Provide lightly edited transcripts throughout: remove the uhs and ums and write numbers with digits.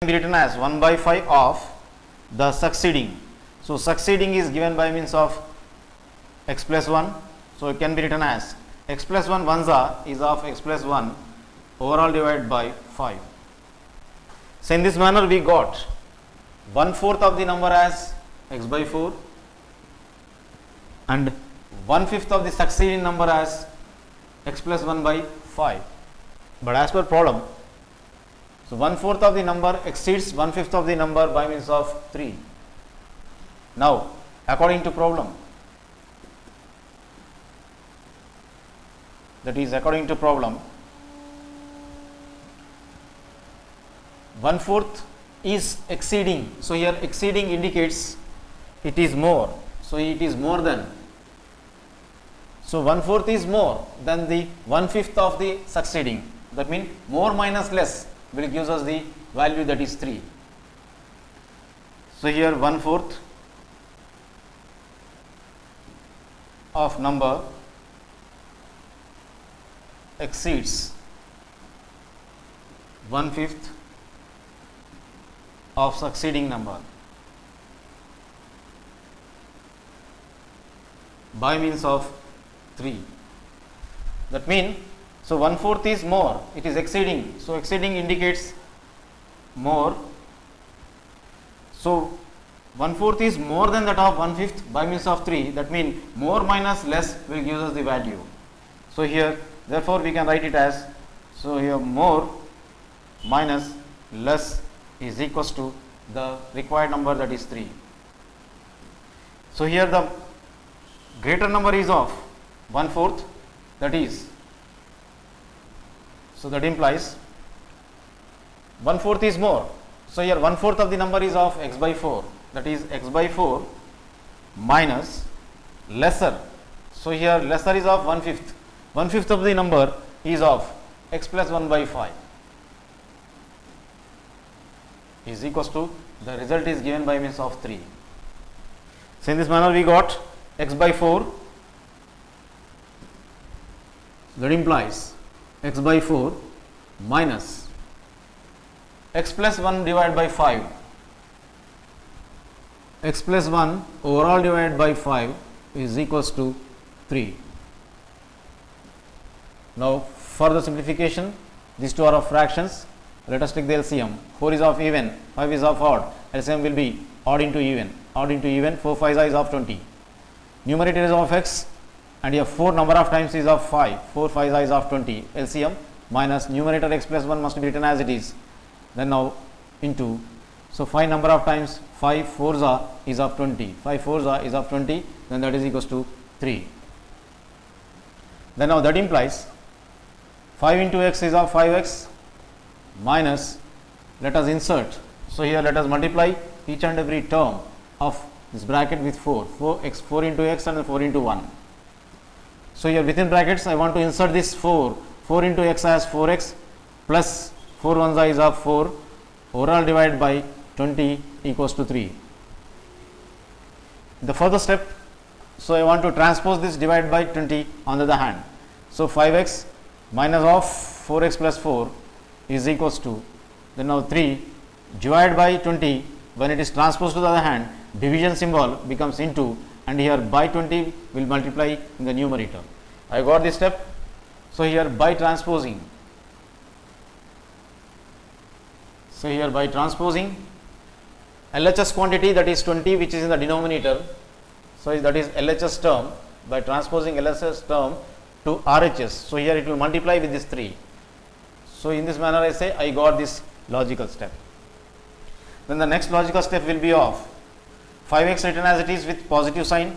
Be written as 1 by 5 of the succeeding. So succeeding is given by means of x plus 1. So it can be written as x plus 1 ones is of x plus 1 overall divided by 5. So in this manner we got 1/4 of the number as x by 4 and 1/5 of the succeeding number as x plus 1 by 5. But as per problem, so 1/4 of the number exceeds 1/5 of the number by means of 3. Now, according to problem, that is according to problem, 1/4 is exceeding. So here exceeding indicates it is more. So it is more than. So 1/4 is more than the 1/5 of the succeeding. That means more minus less will gives us the value that is 3. So here 1/4 of number exceeds 1/5 of succeeding number by means of 3. That means, so 1/4 is more, it is exceeding. So exceeding indicates more. So 1/4 is more than that of 1/5 by means of 3. That means more minus less will give us the value. So here therefore we can write it as, so here more minus less is equals to the required number, that is 3. So here the greater number is of 1/4, that is, so that implies 1/4 is more. So here 1/4 of the number is of x by 4, that is x by 4 minus lesser. So here lesser is of 1/5. 1/5 of the number is of x plus 1 by 5 is equals to, the result is given by means of 3. So in this manner we got x by 4, that implies x by 4 minus x plus 1 divided by 5, x plus 1 overall divided by 5 is equals to 3. Now for the simplification, these two are of fractions. Let us take the LCM. 4 is of even, 5 is of odd. LCM will be odd into even. Odd into even, 4 5 is of 20. Numerator is of x and here 4 number of times is of 5. 4 5 is of 20. LCM minus numerator x plus 1 must be written as it is. Then now into, so 5 number of times 5 4s is of 20. 5 4s is of 20. Then that is equals to 3. Then now that implies 5 into x is of 5x minus, let us insert. So here let us multiply each and every term of this bracket with 4. 4 into x and 4 into 1. So here within brackets I want to insert this 4. 4 into x as 4x plus 4 ones is of 4 overall divided by 20 equals to 3. The further step, so I want to transpose this divided by 20 on the other hand. So 5x minus of 4x plus 4 is equals to, then now 3 divided by 20, when it is transposed to the other hand, division symbol becomes into, and here by 20 will multiply in the numerator. I got this step. So here by transposing, so here by transposing LHS quantity, that is 20, which is in the denominator, so that is LHS term, by transposing LHS term to RHS. So here it will multiply with this 3. So in this manner I say I got this logical step. Then the next logical step will be of 5x written as it is with positive sign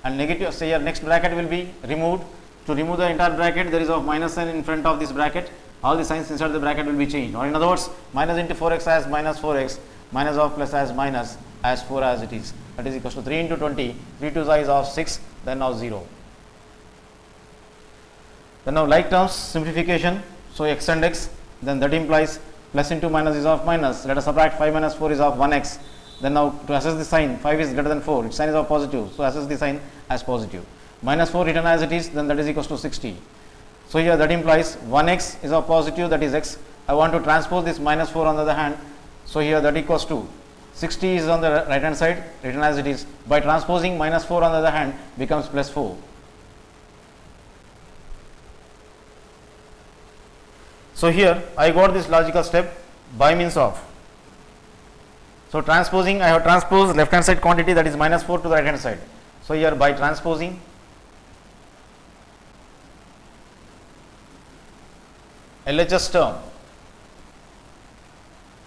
and negative. So here next bracket will be removed. To remove the entire bracket, there is a minus sign in front of this bracket. All the signs inside the bracket will be changed. Or in other words, minus into 4x as minus 4x, minus of plus as minus as 4 as it is. That is equals to 3 into 20. 3 2 is of 6. Then now 0. Then now like terms simplification. So x and x, then that implies plus into minus is of minus. Let us subtract 5 minus 4 is of 1x. Then now to assess the sign, 5 is greater than 4, its sign is of positive. So assess the sign as positive. Minus 4 written as it is, then that is equals to 60. So here that implies 1x is of positive, that is x. I want to transpose this minus 4 on the other hand. So here that equals to 60 is on the right hand side, written as it is. By transposing, minus 4 on the other hand becomes plus 4. So here I got this logical step by means of. So transposing, I have transposed left hand side quantity, that is minus 4, to the right hand side. So here by transposing LHS term.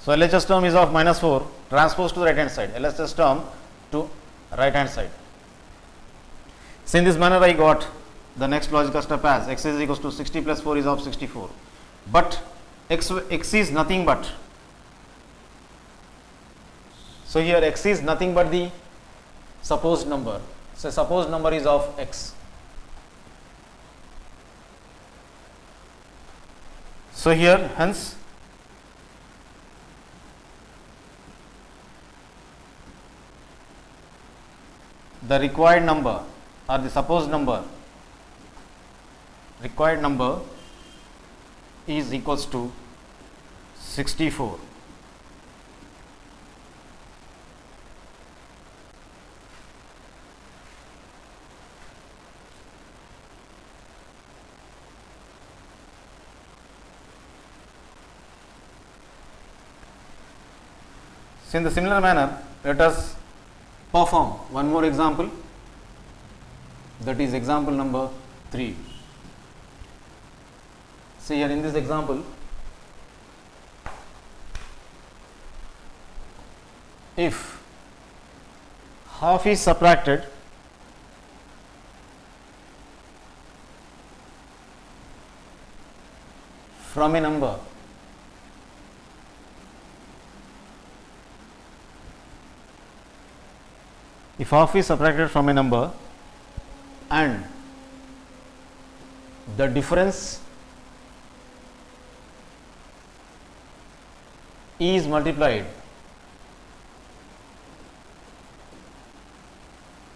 So LHS term is of minus 4 transposed to the right hand side, LHS term to right hand side. So in this manner I got the next logical step as x is equals to 60 plus 4 is of 64. But x is nothing but. So here x is nothing but the supposed number. So supposed number is of x. So here hence the required number or the supposed number required number is equals to 64. So in the similar manner, let us perform one more example, that is example number 3. See here in this example, if half is subtracted from a number if half is subtracted from a number and the difference is multiplied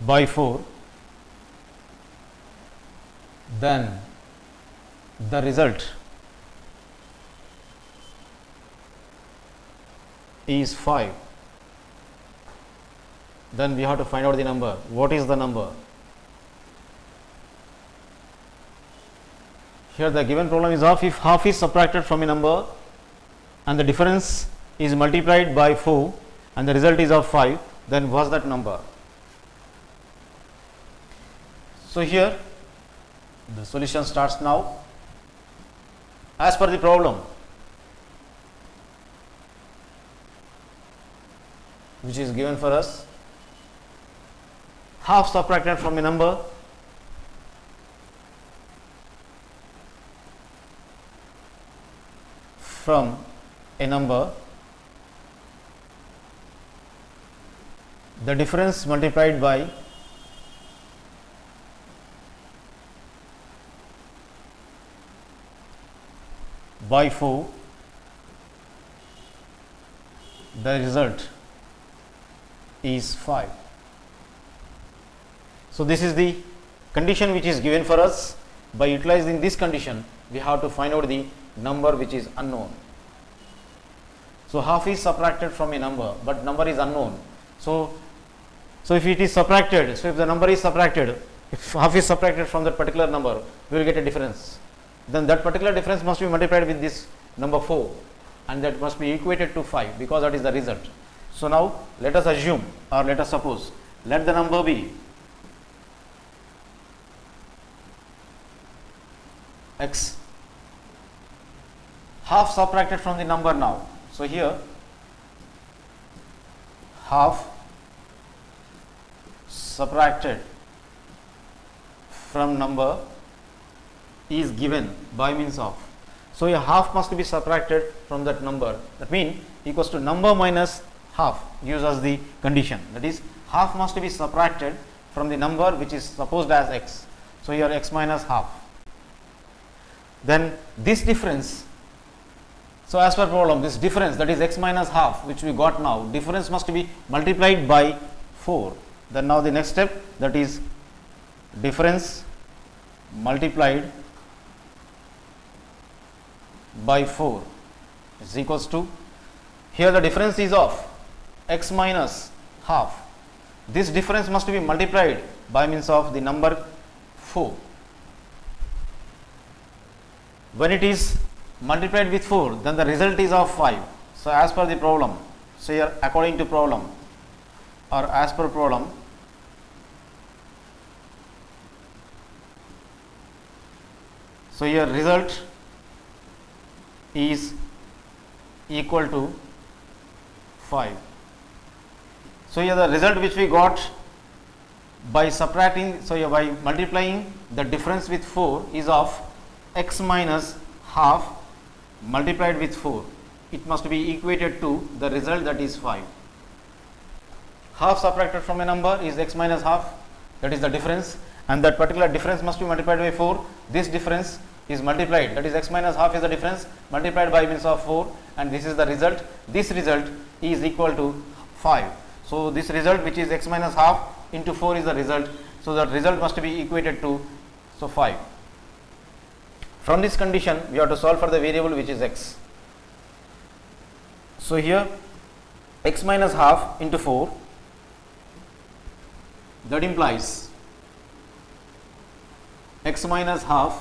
by 4, then the result is 5. Then we have to find out the number. What is the number? Here the given problem is of if half is subtracted from a number and the difference is multiplied by 4 and the result is of 5, then what's that number? So here the solution starts now. As per the problem which is given for us, half subtracted from a number the difference multiplied by by 4, the result is 5. So this is the condition which is given for us. By utilizing this condition, we have to find out the number which is unknown. So half is subtracted from a number, but number is unknown. So if it is subtracted, so if the number is subtracted, if half is subtracted from that particular number, we will get a difference. Then that particular difference must be multiplied with this number 4, and that must be equated to 5, because that is the result. So now let us assume, or let us suppose, let the number be x, half subtracted from the number now. So here half subtracted from number is given by means of. So a half must be subtracted from that number. That means equals to number minus half gives us the condition. That is, half must be subtracted from the number which is supposed as x. So here x minus half. Then this difference, so as per problem, this difference, that is x minus half, which we got now, difference must be multiplied by 4. Then now the next step, that is difference multiplied by 4 is equals to, Here the difference is of x minus half. This difference must be multiplied by means of the number 4. When it is multiplied with 4, then the result is of 5. So as per the problem, so here according to problem or as per problem, so here result is equal to 5. So here the result which we got by subtracting, so here by multiplying the difference with 4 is of x minus half multiplied with 4. It must be equated to the result, that is 5. Half subtracted from a number is x minus half, that is the difference, and that particular difference must be multiplied by 4. This difference is multiplied, that is x minus half is the difference multiplied by means of 4, and this is the result. This result is equal to 5. So this result, which is x minus half into 4, is the result. So that result must be equated to 5. From this condition we have to solve for the variable which is x. So here x minus half into 4, that implies x minus half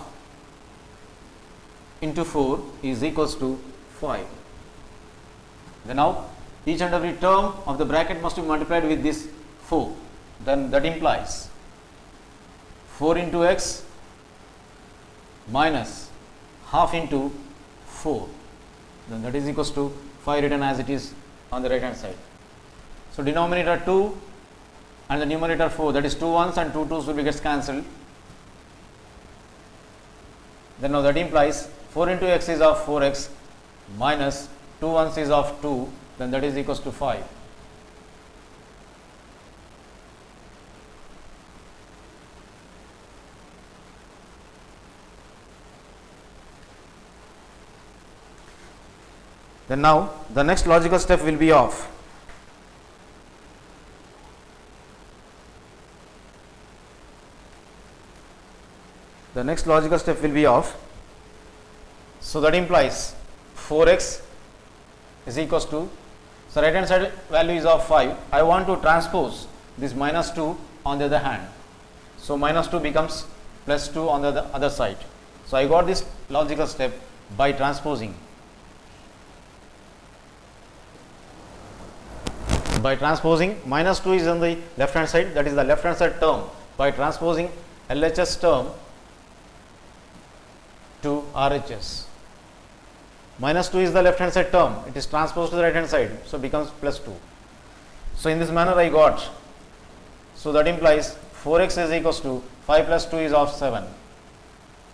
into 4 is equals to 5. Then now each and every term of the bracket must be multiplied with this 4. Then that implies 4 into x minus half into 4. Then that is equals to 5 written as it is on the right hand side. So denominator 2 and the numerator 4, that is 2 1s and 2 2s will be gets cancelled. Then now that implies 4 into x is of 4x minus 2 1s is of 2, then that is equals to 5. Then now the next logical step will be of so that implies 4x is equals to, so right hand side value is of 5. I want to transpose this minus 2 on the other hand. So minus 2 becomes plus 2 on the other side. So I got this logical step by transposing. By transposing, minus 2 is on the left hand side, that is the left hand side term. By transposing LHS term to RHS. Minus 2 is the left hand side term, it is transposed to the right hand side, so becomes plus 2. So in this manner I got, so that implies 4x is equals to 5 plus 2 is of 7.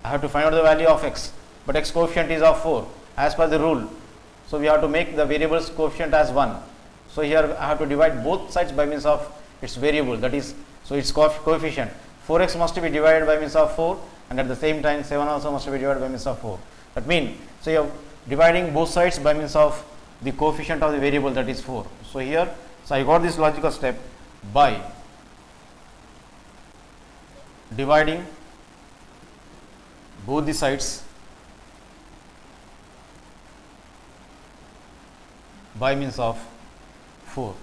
I have to find out the value of x, but x coefficient is of 4 as per the rule. So we have to make the variable's coefficient as 1. So here I have to divide both sides by means of its variable, that is, so its coefficient 4x must be divided by means of 4, and at the same time 7 also must be divided by means of 4. That means, so you are dividing both sides by means of the coefficient of the variable, that is 4. So here, so I got this logical step by dividing both the sides by means of 4.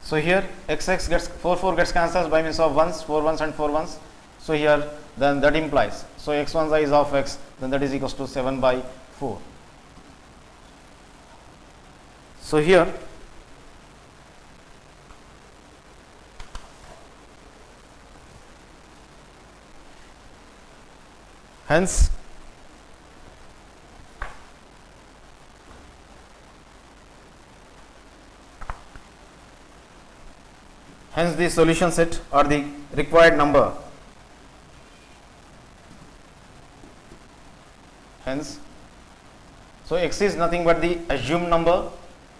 So here x gets 4 gets cancelled by means of 1s, 4 1s and 4 1s. So here then that implies, so x 1 is of x, then that is equals to 7 by 4. So here hence the solution set or the required number, hence, so x is nothing but the assumed number.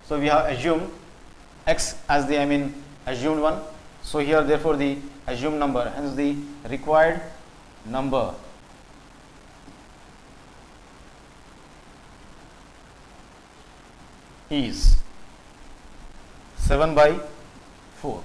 So we have assumed x as the assumed one. So here therefore the assumed number, hence the required number is 7 by 4.